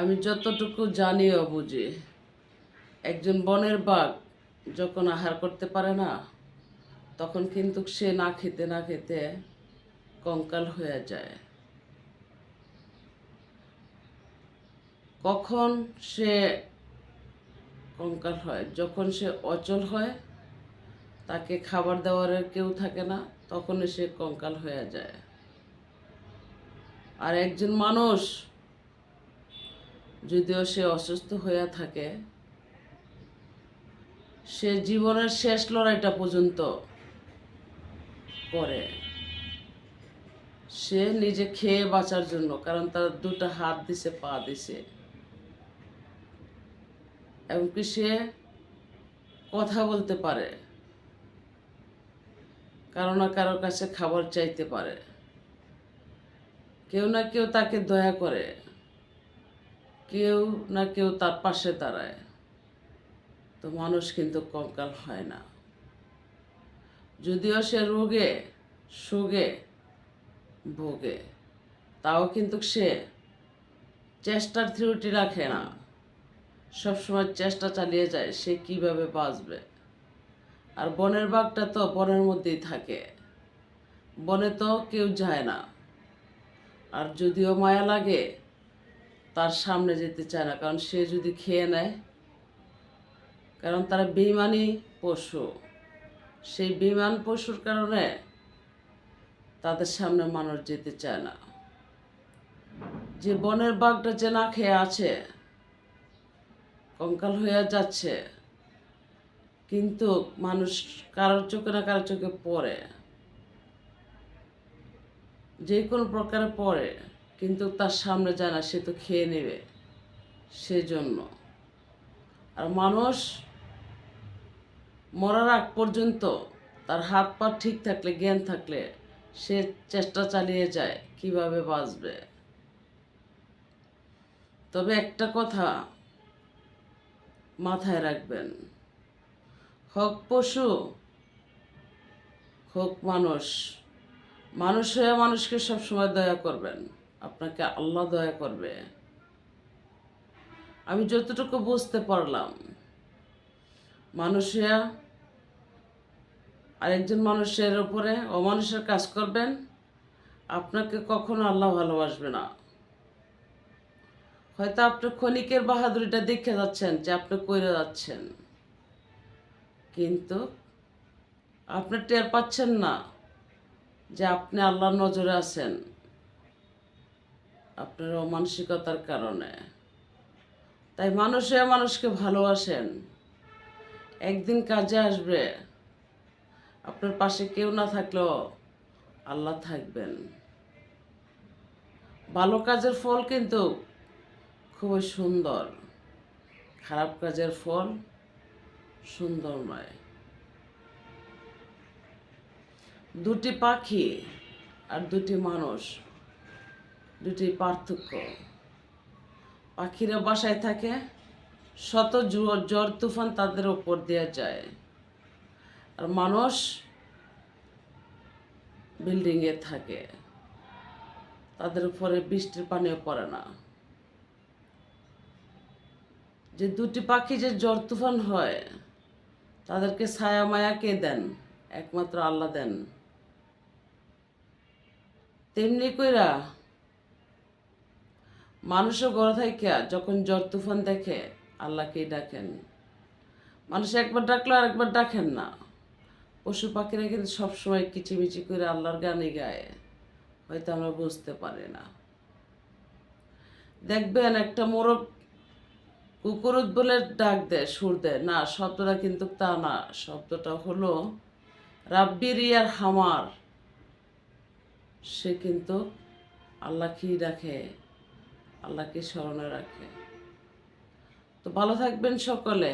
আমি যতটুকু জানি ও বুঝি, একজন বনের বাঘ যখন আহার করতে পারে না, তখন কিন্তু সে না খেতে না খেতে কঙ্কাল হয়ে যায়। কখন সে কঙ্কাল হয়? যখন সে অচল হয়, তাকে খাবার দেওয়ার কেউ থাকে না, তখনই সে কঙ্কাল হয়ে যায়। আর একজন মানুষ যদিও সে অসুস্থ হয়ে থাকে, সে জীবনের শেষ লড়াইটা পর্যন্ত করে, সে নিজে খেয়ে বাঁচার জন্য। কারণ তার দুটো হাত দিছে, পা দিছে, এমনকি সে কথা বলতে পারে, কারো না কারোর কাছে খাবার চাইতে পারে, কেউ না কেউ তাকে দয়া করে, কেউ না কেউ তার পাশে দাঁড়ায়। তো মানুষ কিন্তু কঙ্কাল হয় না। যদিও সে রোগে শোগে ভোগে, তাও কিন্তু সে চেষ্টার ত্রুটি রাখে না, সবসময় চেষ্টা চালিয়ে যায় সে কিভাবে বাঁচবে। আর বনের বাঘটা তো বনের মধ্যেই থাকে, বনে তো কেউ যায় না। আর যদিও মায়া লাগে, তার সামনে যেতে চায় না, কারণ সে যদি খেয়ে নেয়, কারণ তারা বেইমানি পশু। সেই বেইমান পশুর কারণে তাদের সামনে মানুষ যেতে চায় না। যে বনের বাঘটা যে না খেয়ে আছে, কঙ্কাল হয়ে যাচ্ছে, কিন্তু মানুষ কারোর চোখে না কারোর চোখে পড়ে, যে কোনো প্রকারে পড়ে, কিন্তু তার সামনে যায় না, সে তো খেয়ে নেবে সেজন্য। আর মানুষ মরার আগ পর্যন্ত তার হাত পা ঠিক থাকলে, জ্ঞান থাকলে, সে চেষ্টা চালিয়ে যায় কিভাবে বাঁচবে। তবে একটা কথা মাথায় রাখবেন, হোক পশু হোক মানুষ, মানুষ হয়ে মানুষকে সবসময় দয়া করবেন, আপনাকে আল্লাহ দয়া করবে। আমি যতটুকু বুঝতে পারলাম, মানুষ হয়ে আরেকজন মানুষের উপরে অমানুষের কাজ করবেন, আপনাকে কখনো আল্লাহ ভালোবাসবে না। হয়তো আপনি ক্ষণিকের বাহাদুরিটা দেখে যাচ্ছেন যে আপনি কইরে যাচ্ছেন, কিন্তু আপনি টের পাচ্ছেন না যে আপনি আল্লাহর নজরে আছেন আপনার অমানসিকতার কারণে। তাই মানুষে মানুষকে ভালোবাসেন, একদিন কাজে আসবে, আপনার পাশে কেউ না থাকলেও আল্লাহ থাকবেন। ভালো কাজের ফল কিন্তু খুবই সুন্দর, খারাপ কাজের ফল সুন্দর নয়। দুটি পাখি আর দুটি মানুষ, দুটি পার্থক্য। পাখিরা বাসায় থাকে, শত ঝড় তুফান তাদের ওপর দিয়ে যায়, আর মানুষ বিল্ডিংয়ে থাকে, তাদের উপরে বৃষ্টির পানিও পড়ে না। যে দুটি পাখি যে ঝড় তুফান হয়, তাদেরকে ছায়া মায়া কে দেন? একমাত্র আল্লাহ দেন। তেমনি কইরা মানুষও ঘরে থাইকা যখন ঝড় তুফান দেখে আল্লাহকেই ডাকেন। মানুষ একবার ডাকলো আর একবার ডাকেন না। পশু পাখিরা কিন্তু সবসময় কিচিমিচি করে আল্লাহর গানই গায়, হয়তো আমরা বুঝতে পারি না। দেখবেন একটা মোরগ কুকুরুত বলে ডাক দেয়, সুর দেয় না, শব্দটা কিন্তু তা না, শব্দটা হলো রাব্বির ইয়ার হামার। সে কিন্তু আল্লাহকেই ডাকে, আল্লাহকে স্মরণে রাখে। তো ভালো থাকবেন সকলে।